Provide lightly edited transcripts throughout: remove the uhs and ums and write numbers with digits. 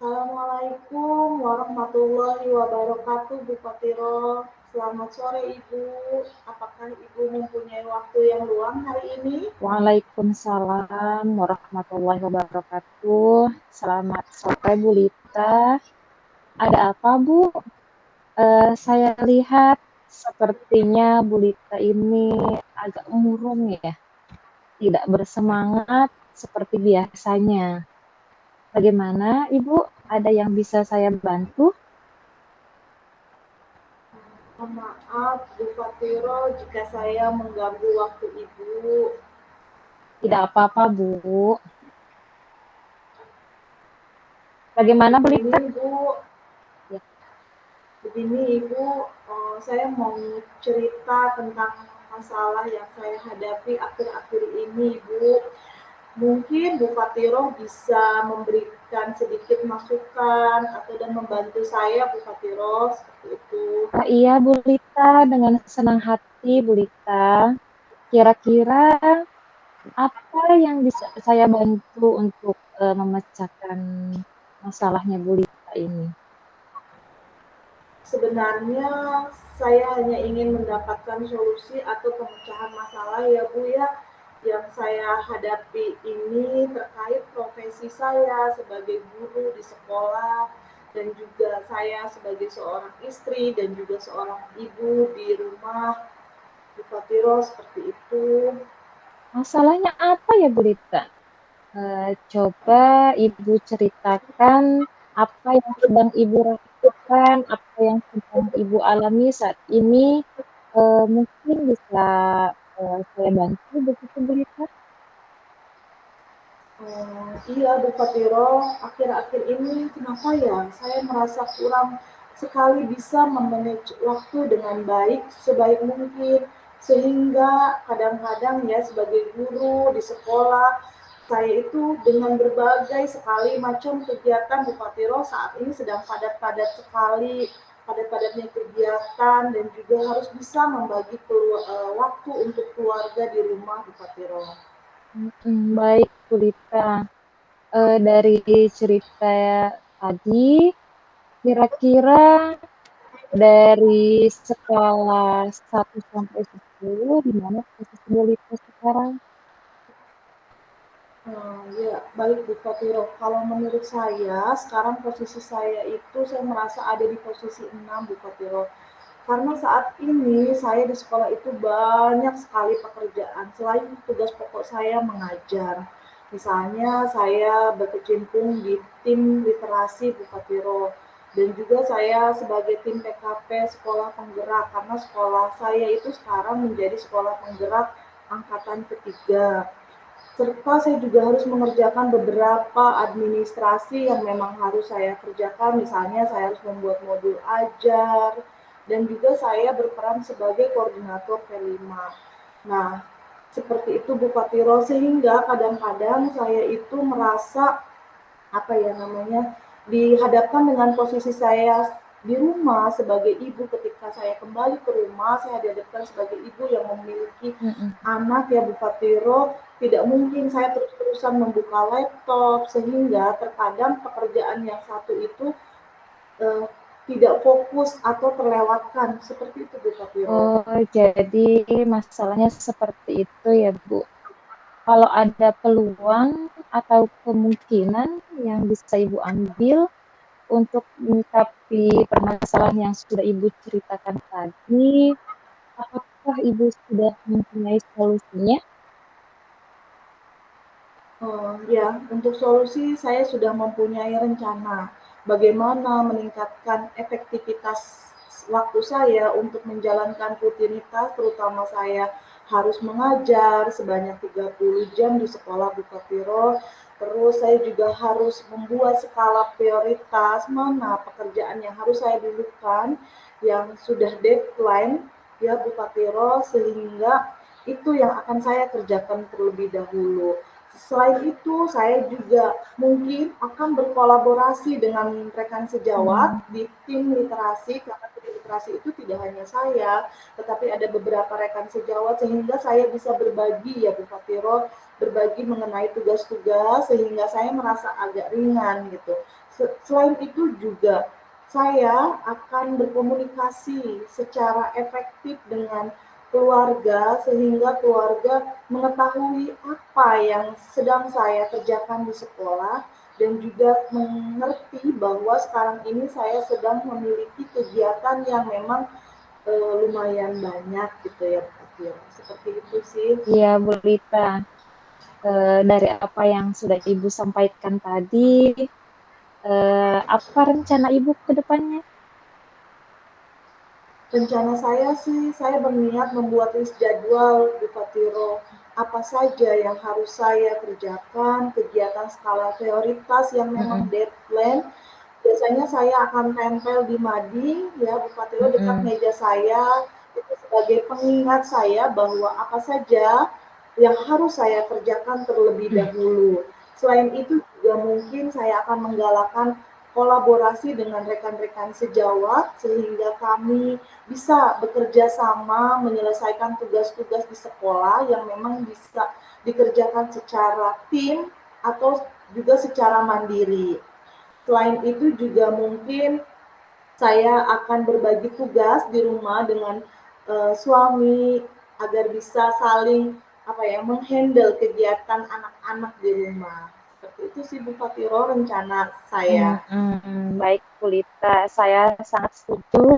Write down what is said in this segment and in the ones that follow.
Assalamualaikum warahmatullahi wabarakatuh, Bu Fatiro. Selamat sore, Ibu. Apakah Ibu mempunyai waktu yang luang hari ini? Waalaikumsalam warahmatullahi wabarakatuh. Selamat sore Bu Lita. Ada apa Bu? Saya lihat sepertinya Bu Lita ini agak murung ya, tidak bersemangat seperti biasanya. Bagaimana Ibu? Ada yang bisa saya bantu? Maaf, Bu Fatiro, jika saya mengganggu waktu Ibu. Tidak apa-apa Bu. Bagaimana Bu Begini, Lita? Bu. Ya. Begini, Ibu. Saya mau cerita tentang masalah yang saya hadapi akhir-akhir ini, Bu. Mungkin Bu Fatiro bisa memberikan sedikit masukan atau dan membantu saya, Bu Fatiro, seperti itu. Oh iya Bu Lita, dengan senang hati Bu Lita. Kira-kira apa yang bisa saya bantu untuk memecahkan masalahnya Bu Lita ini? Sebenarnya saya hanya ingin mendapatkan solusi atau pemecahan masalah ya Bu ya, yang saya hadapi ini terkait profesi saya sebagai guru di sekolah dan juga saya sebagai seorang istri dan juga seorang ibu di rumah di Fatiro seperti itu. Masalahnya apa ya Bu Lita? Coba Ibu ceritakan apa yang sedang Ibu rasakan, apa yang sedang Ibu alami saat ini. Mungkin bisa saya bantu begitu Bu Lita. Iya, Bu Fatiro, akhir-akhir ini kenapa ya saya merasa kurang sekali bisa memanage waktu dengan baik sebaik mungkin, sehingga kadang-kadang ya sebagai guru di sekolah saya itu dengan berbagai sekali macam kegiatan Bu Fatiro saat ini sedang padat-padat sekali, padat-padatnya kegiatan dan juga harus bisa membagi waktu untuk keluarga di rumah Bu Fatiro. Baik Bu Lita. Dari cerita tadi, kira-kira dari skala 1 sampai 10, di mana posisi Bu Lita sekarang? Ya, baik Bu Fatiro. Kalau menurut saya, sekarang posisi saya itu saya merasa ada di posisi 6 Bu Fatiro. Karena saat ini saya di sekolah itu banyak sekali pekerjaan selain tugas pokok saya mengajar. Misalnya saya berkecimpung di tim literasi Bu Fatiro dan juga saya sebagai tim PKP sekolah penggerak karena sekolah saya itu sekarang menjadi sekolah penggerak angkatan ketiga serta saya juga harus mengerjakan beberapa administrasi yang memang harus saya kerjakan, misalnya saya harus membuat modul ajar, dan juga saya berperan sebagai koordinator P5. Nah, seperti itu Bu Fatiro, sehingga kadang-kadang saya itu merasa apa ya namanya dihadapkan dengan posisi saya di rumah sebagai ibu ketika saya kembali ke rumah saya dihadapkan sebagai ibu yang memiliki Mm-mm. anak ya Bu Fatiro tidak mungkin saya terus-terusan membuka laptop sehingga terkadang pekerjaan yang satu itu eh, tidak fokus atau terlewatkan seperti itu Bu Fatiro. Oh, jadi masalahnya seperti itu ya Bu. Kalau ada peluang atau kemungkinan yang bisa Ibu ambil untuk menyikapi permasalahan yang sudah Ibu ceritakan tadi, apakah Ibu sudah mempunyai solusinya? Ya, untuk solusi saya sudah mempunyai rencana bagaimana meningkatkan efektivitas waktu saya untuk menjalankan rutinitas, terutama saya harus mengajar sebanyak 30 jam di sekolah Buka Piro. Terus saya juga harus membuat skala prioritas mana pekerjaan yang harus saya dulukan yang sudah deadline ya Buka Piro sehingga itu yang akan saya kerjakan terlebih dahulu. Selain itu, saya juga mungkin akan berkolaborasi dengan rekan sejawat Hmm. di tim literasi karena konsentrasi itu tidak hanya saya, tetapi ada beberapa rekan sejawat sehingga saya bisa berbagi ya Bu Fatiro, berbagi mengenai tugas-tugas sehingga saya merasa agak ringan gitu. Selain itu juga saya akan berkomunikasi secara efektif dengan keluarga sehingga keluarga mengetahui apa yang sedang saya kerjakan di sekolah dan juga mengerti bahwa sekarang ini saya sedang memiliki kegiatan yang memang lumayan banyak gitu ya Pak Tio. Seperti itu sih. Iya, Bu Lita. Dari apa yang sudah Ibu sampaikan tadi, apa rencana Ibu ke depannya? Rencana saya sih, saya berniat membuat list jadwal di Fatiro. Apa saja yang harus saya kerjakan, kegiatan skala prioritas yang memang Mm-mm, deadline. Biasanya saya akan tempel di mading, ya Bu Fatiro dekat mm-mm, meja saya, itu sebagai pengingat saya bahwa apa saja yang harus saya kerjakan terlebih dahulu. Selain itu juga mungkin saya akan menggalakkan kolaborasi dengan rekan-rekan sejawat sehingga kami bisa bekerja sama menyelesaikan tugas-tugas di sekolah yang memang bisa dikerjakan secara tim atau juga secara mandiri. Selain itu juga mungkin saya akan berbagi tugas di rumah dengan suami agar bisa saling apa ya menghandle kegiatan anak-anak di rumah. Seperti itu sih Bu Fatiro rencana saya. Baik, Bu Lita. Saya sangat setuju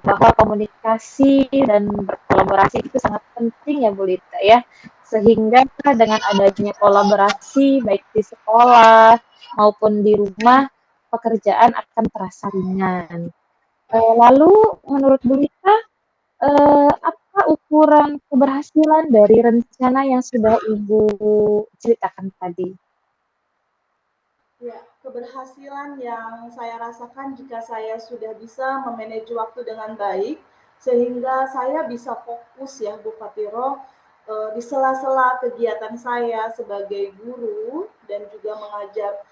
bahwa komunikasi dan berkolaborasi itu sangat penting ya Bu Lita ya. Sehingga dengan adanya kolaborasi baik di sekolah maupun di rumah, pekerjaan akan terasa ringan. Lalu menurut Bu Lita, apa ukuran keberhasilan dari rencana yang sudah Ibu ceritakan tadi? Ya, keberhasilan yang saya rasakan jika saya sudah bisa memanage waktu dengan baik, sehingga saya bisa fokus ya Bu Fatiro, di sela-sela kegiatan saya sebagai guru dan juga mengajar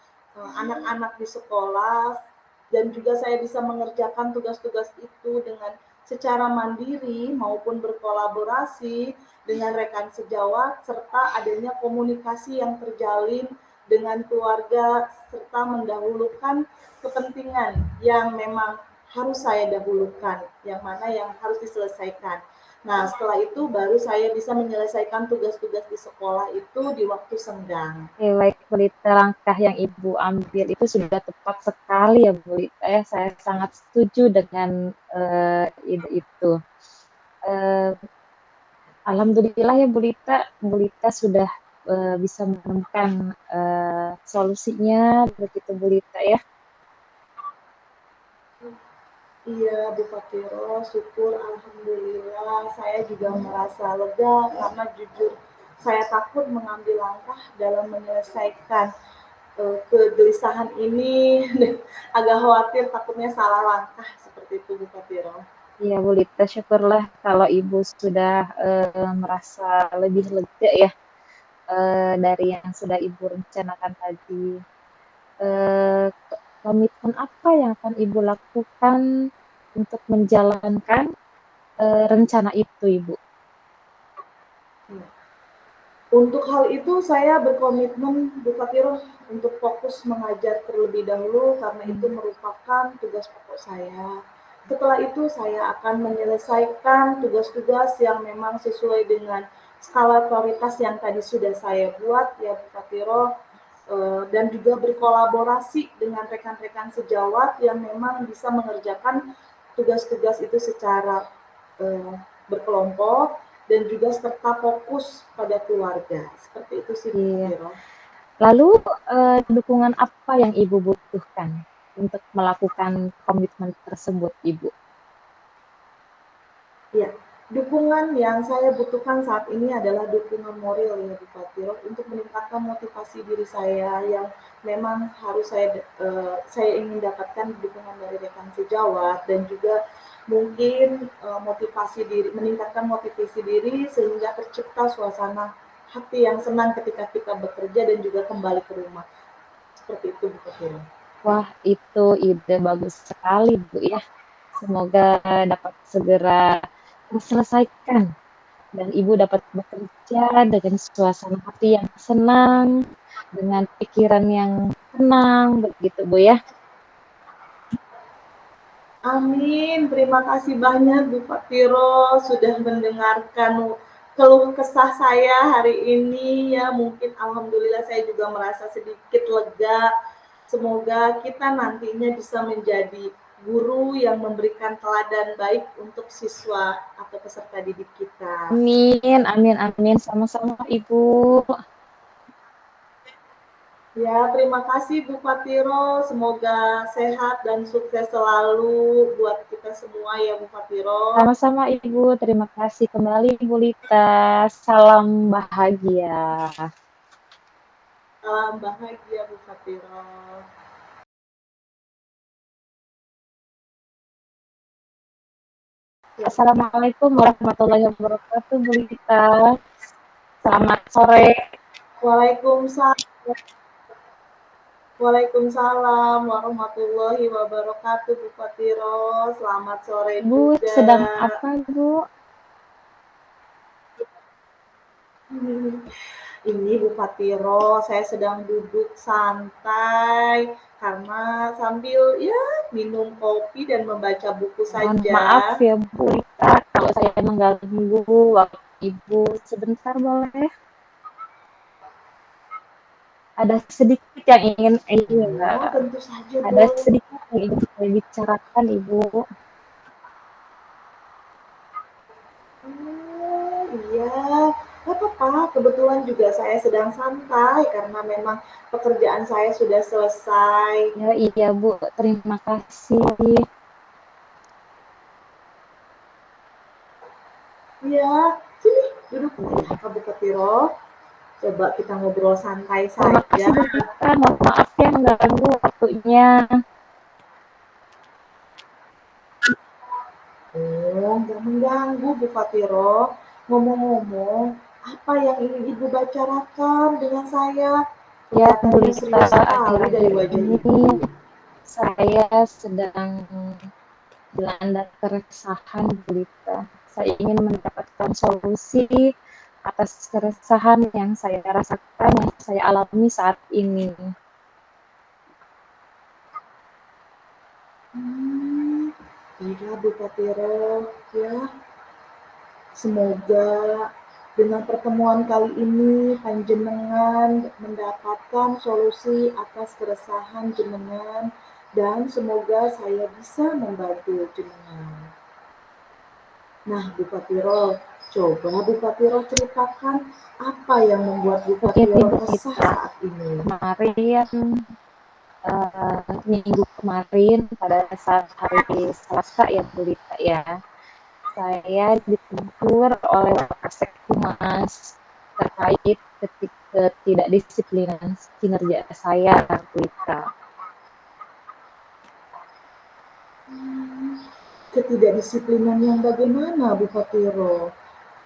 anak-anak di sekolah, dan juga saya bisa mengerjakan tugas-tugas itu dengan secara mandiri maupun berkolaborasi dengan rekan sejawat, serta adanya komunikasi yang terjalin dengan keluarga serta mendahulukan kepentingan yang memang harus saya dahulukan, yang mana yang harus diselesaikan. Nah, setelah itu baru saya bisa menyelesaikan tugas-tugas di sekolah itu di waktu senggang. Oke, baik Bu Lita, langkah yang Ibu ambil itu sudah tepat sekali ya Bu Lita ya. Saya sangat setuju dengan ide itu. Eh, Alhamdulillah ya Bu Lita sudah bisa menemukan solusinya begitu Bu Lita ya. Iya, Bu Fatiro, syukur alhamdulillah saya juga merasa lega karena jujur saya takut mengambil langkah dalam menyelesaikan kegelisahan ini agak khawatir takutnya salah langkah seperti itu Bu Fatiro. Iya Bu Lita, syukurlah kalau Ibu sudah merasa lebih lega ya dari yang sudah Ibu rencanakan tadi. eh, Komitmen apa yang akan Ibu lakukan untuk menjalankan rencana itu, Ibu? Untuk hal itu saya berkomitmen Bu Fatiro untuk fokus mengajar terlebih dahulu karena itu Hmm. merupakan tugas pokok saya. Setelah itu saya akan menyelesaikan tugas-tugas yang memang sesuai dengan skala prioritas yang tadi sudah saya buat ya Bu Fatiro, dan juga berkolaborasi dengan rekan-rekan sejawat yang memang bisa mengerjakan tugas-tugas itu secara eh, berkelompok dan juga serta fokus pada keluarga. Seperti itu sih Bu Iya. Fatiro. Lalu dukungan apa yang Ibu butuhkan untuk melakukan komitmen tersebut, Ibu? Ya, dukungan yang saya butuhkan saat ini adalah dukungan moral ya Bu Fatiro untuk meningkatkan motivasi diri saya yang memang harus saya ingin dapatkan dukungan dari rekan sejawat dan juga mungkin motivasi diri meningkatkan motivasi diri sehingga tercipta suasana hati yang senang ketika kita bekerja dan juga kembali ke rumah. Seperti itu Bu Fatiro. Wah, itu ide bagus sekali, Bu ya. Semoga dapat segera terselesaikan dan Ibu dapat bekerja dengan suasana hati yang senang, dengan pikiran yang tenang, begitu Bu ya. Amin. Terima kasih banyak Bu Fatiro sudah mendengarkan keluh kesah saya hari ini ya. Mungkin alhamdulillah saya juga merasa sedikit lega. Semoga kita nantinya bisa menjadi guru yang memberikan teladan baik untuk siswa atau peserta didik kita. Amin, amin, amin. Sama-sama Ibu. Ya, terima kasih Bu Fatiro. Semoga sehat dan sukses selalu buat kita semua ya Bu Fatiro. Sama-sama Ibu. Terima kasih kembali Bu Lita. Salam bahagia. Salam bahagia Bu Fatiro. Assalamualaikum warahmatullahi wabarakatuh Bu Lita. Selamat sore. Waalaikumsalam. Waalaikumsalam warahmatullahi wabarakatuh Bu Fatiro. Selamat sore Ibu juga. sedang apa Bu? Ini Bu Fatiro, saya sedang duduk santai karena sambil ya minum kopi dan membaca buku Mohon saja. maaf ya Bu Lita kalau saya mengganggu waktu Ibu sebentar boleh? Ada sedikit yang ingin Oh, tentu saja ada boleh. sedikit yang ingin saya bicarakan Ibu. Oh, iya. Gak apa-apa, kebetulan juga saya sedang santai karena memang pekerjaan saya sudah selesai. Ya iya Bu, terima kasih. Iya, sini duduk. Ada apa Bu Ketiro? Coba kita ngobrol santai Terima saja. kasih Bu Lita, mohon maaf ya mengganggu waktunya. Oh, nggak mengganggu Bu Fatiro. Ngomong-ngomong, apa yang ingin Ibu bicarakan dengan saya? Ya Bu Kelihatannya Lita, serius sekali dari akhir-akhir wajah ini Ibu. saya sedang dilanda keresahan Bu Lita. Saya ingin mendapatkan solusi atas keresahan yang saya rasakan, yang saya alami saat ini. Hmm, baiklah Bu Fatiro, ya. Semoga dengan pertemuan kali ini panjenengan mendapatkan solusi atas keresahan jenengan dan semoga saya bisa membantu jenengan. Nah, Bu Fatiro, coba Bu Fatiro ceritakan apa yang membuat Bu Begini Fatiro Bu resah Lita, saat ini. kemarin minggu kemarin pada saat hari Selasa ya Bu Lita ya, saya ditegur oleh Wakasek Humas terkait ketidakdisiplinan kinerja saya Bu Lita. Ketidakdisiplinan yang bagaimana Bu Fatiro?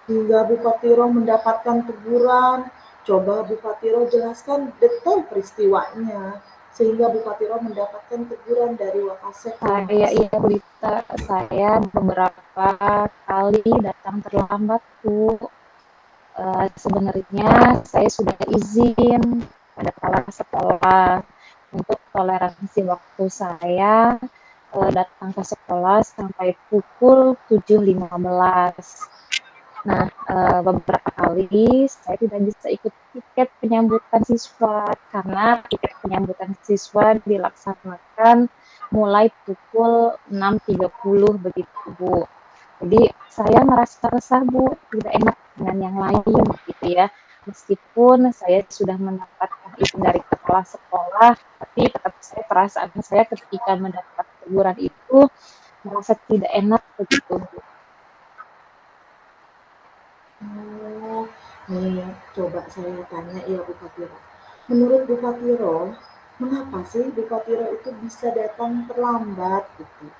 Hingga Bu Fatiro mendapatkan teguran. Coba Bu Fatiro jelaskan detail peristiwanya sehingga Bu Fatiro mendapatkan teguran dari Wakasek Saya Humas. iya Bu Lita, saya beberapa kali datang terlambat Bu. Sebenarnya saya sudah izin pada kepala sekolah untuk toleransi waktu saya datang ke sekolah sampai pukul 7.15. Nah, beberapa kali saya tidak bisa ikut tiket penyambutan siswa karena tiket penyambutan siswa dilaksanakan mulai pukul 6.30 begitu, Bu. Jadi saya merasa resah Bu, tidak enak dengan yang lain gitu ya. Meskipun saya sudah mendapatkan izin dari kepala sekolah, tapi tetap saya perasaan saya ketika mendapat teguran itu merasa tidak enak begitu Bu. Oh, nih coba saya tanya ya Bu Fatiro. Menurut Bu Fatiro, mengapa sih Bu Fatiro itu bisa datang terlambat gitu?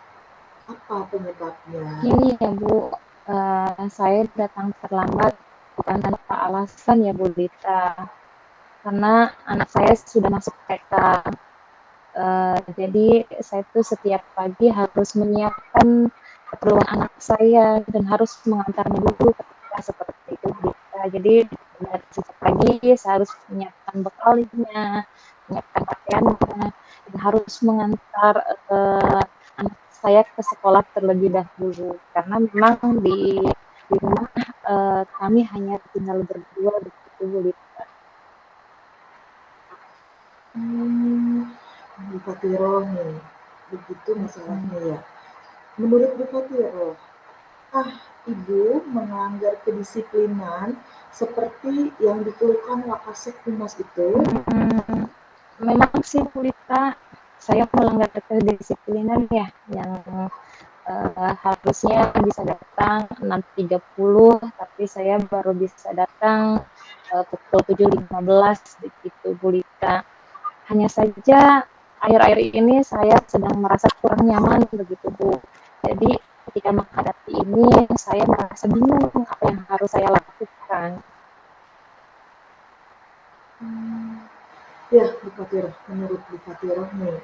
Apa penyebabnya? Ini ya Bu, saya datang terlambat bukan tanpa alasan ya Bu Dita, karena anak saya sudah masuk TK. Jadi saya tuh setiap pagi harus menyiapkan keperluan anak saya dan harus mengantarnya dulu ketika seperti itu Dita. Jadi dari sejak pagi saya harus menyiapkan bekalnya, menyiapkan pakaiannya, dan harus mengantar anak saya ke sekolah terlebih dahulu karena memang di rumah kami hanya tinggal berdua begitu Bu Lita. Hmm, Bu Fatiro nih, begitu Hmm. masalahnya ya. Menurut Bu Fatiro, ah, Ibu melanggar kedisiplinan seperti yang dikeluhkan Wakasek Humas itu? Hmm, memang sih Bu Lita, saya melanggar kedisiplinan ya yang harusnya bisa datang 6.30 tapi saya baru bisa datang pukul 7.15 begitu Bu Lita. Hanya saja akhir-akhir ini saya sedang merasa kurang nyaman begitu Bu. Jadi ketika menghadapi ini saya merasa bingung apa yang harus saya lakukan. Hmm, ya, Bu Fatiro, menurut Bu Fatiro nih,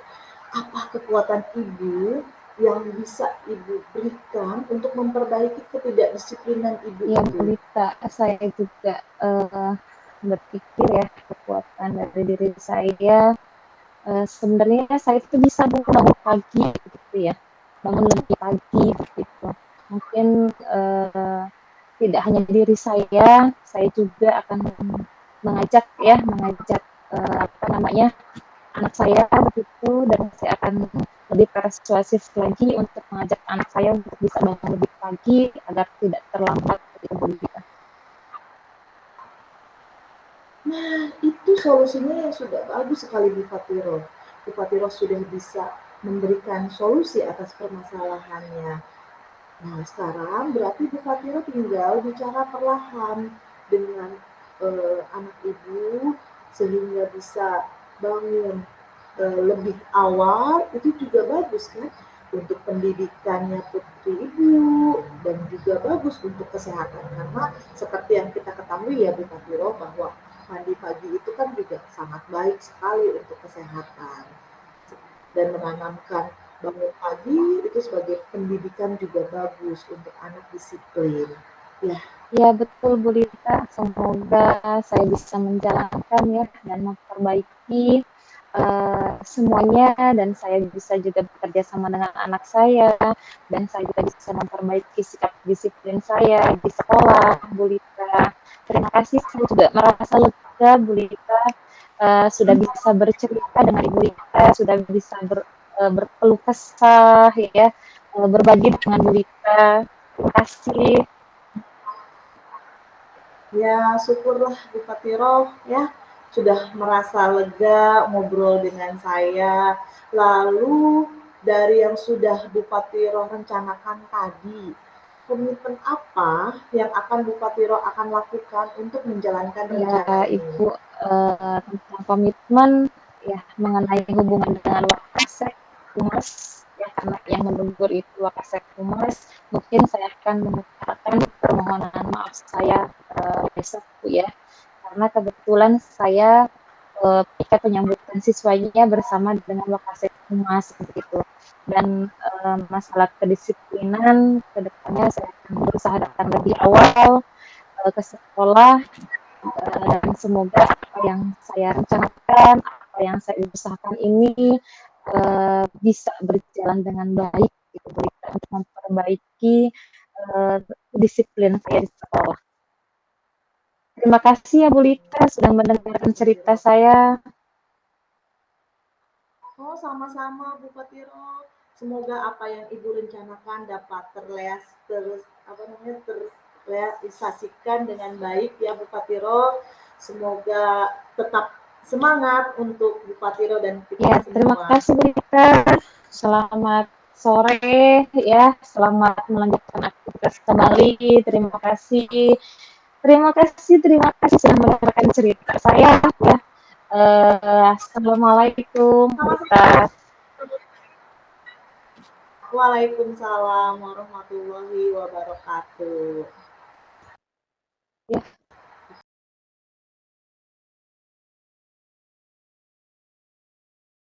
apa kekuatan Ibu yang bisa Ibu berikan untuk memperbaiki ketidakdisiplinan Ibu Ya itu? Bu Lita, saya juga berpikir ya kekuatan dari diri saya. Sebenarnya saya itu bisa bangun pagi gitu ya, bangun lebih pagi gitu. Mungkin uh, tidak hanya diri saya juga akan mengajak apa namanya anak saya begitu dan saya akan lebih persuasif lagi untuk mengajak anak saya untuk bisa bangun lebih pagi agar tidak terlambat ketika begitu. Nah, itu solusinya yang sudah bagus sekali Bu Fatiro. Bu Fatiro sudah bisa memberikan solusi atas permasalahannya. Nah, sekarang berarti Bu Fatiro tinggal bicara perlahan dengan anak ibu sehingga bisa bangun lebih awal itu juga bagus kan untuk pendidikannya putri ibu dan juga bagus untuk kesehatan karena seperti yang kita ketahui ya Bu Fatiro bahwa mandi pagi itu kan juga sangat baik sekali untuk kesehatan dan menanamkan bangun pagi itu sebagai pendidikan juga bagus untuk anak disiplin. Ya, Ya betul Bu Lita, semoga saya bisa menjalankan ya dan memperbaiki semuanya dan saya bisa juga bekerja sama dengan anak saya dan saya juga bisa memperbaiki sikap disiplin saya di sekolah Bu Lita. Terima kasih, saya juga merasa lega Bu Lita sudah bisa bercerita dengan Ibu Lita, sudah bisa berkeluh kesah ya, berbagi dengan Bu Lita. Terima kasih. ya syukurlah Bu Fatiro ya sudah merasa lega ngobrol dengan saya. Lalu dari yang sudah Bu Fatiro rencanakan tadi, komitmen apa yang akan Bu Fatiro akan lakukan untuk menjalankan Ya, rencana ini? Ibu tentang komitmen ya mengenai hubungan dengan Wakasek Humas ya karena yang menegur itu Wakasek Humas, mungkin saya akan mengutarakan permohonan maaf saya besok Bu ya karena kebetulan saya ketika penyambutan siswanya bersama dengan Wakasek Humas begitu dan masalah kedisiplinan kedepannya saya akan berusaha datang lebih awal ke sekolah dan semoga apa yang saya rencanakan, apa yang saya usahakan ini bisa berjalan dengan baik gitu, untuk memperbaiki disiplin saya di sekolah. Terima kasih ya Bu Lita sudah mendengarkan Bu cerita Fatiro. saya. Oh, sama-sama Bu Fatiro. Semoga apa yang Ibu rencanakan dapat terrealisasikan dengan baik ya Bu Fatiro. Semoga tetap semangat untuk Bu Fatiro dan kita Ya, terima semua. kasih Bu Lita. Selamat sore ya, selamat melanjutkan aktivitas kembali. Terima kasih. Terima kasih sudah mendengarkan cerita saya ya. Assalamualaikum Sama-sama. Lita. Waalaikumsalam warahmatullahi wabarakatuh. Ya.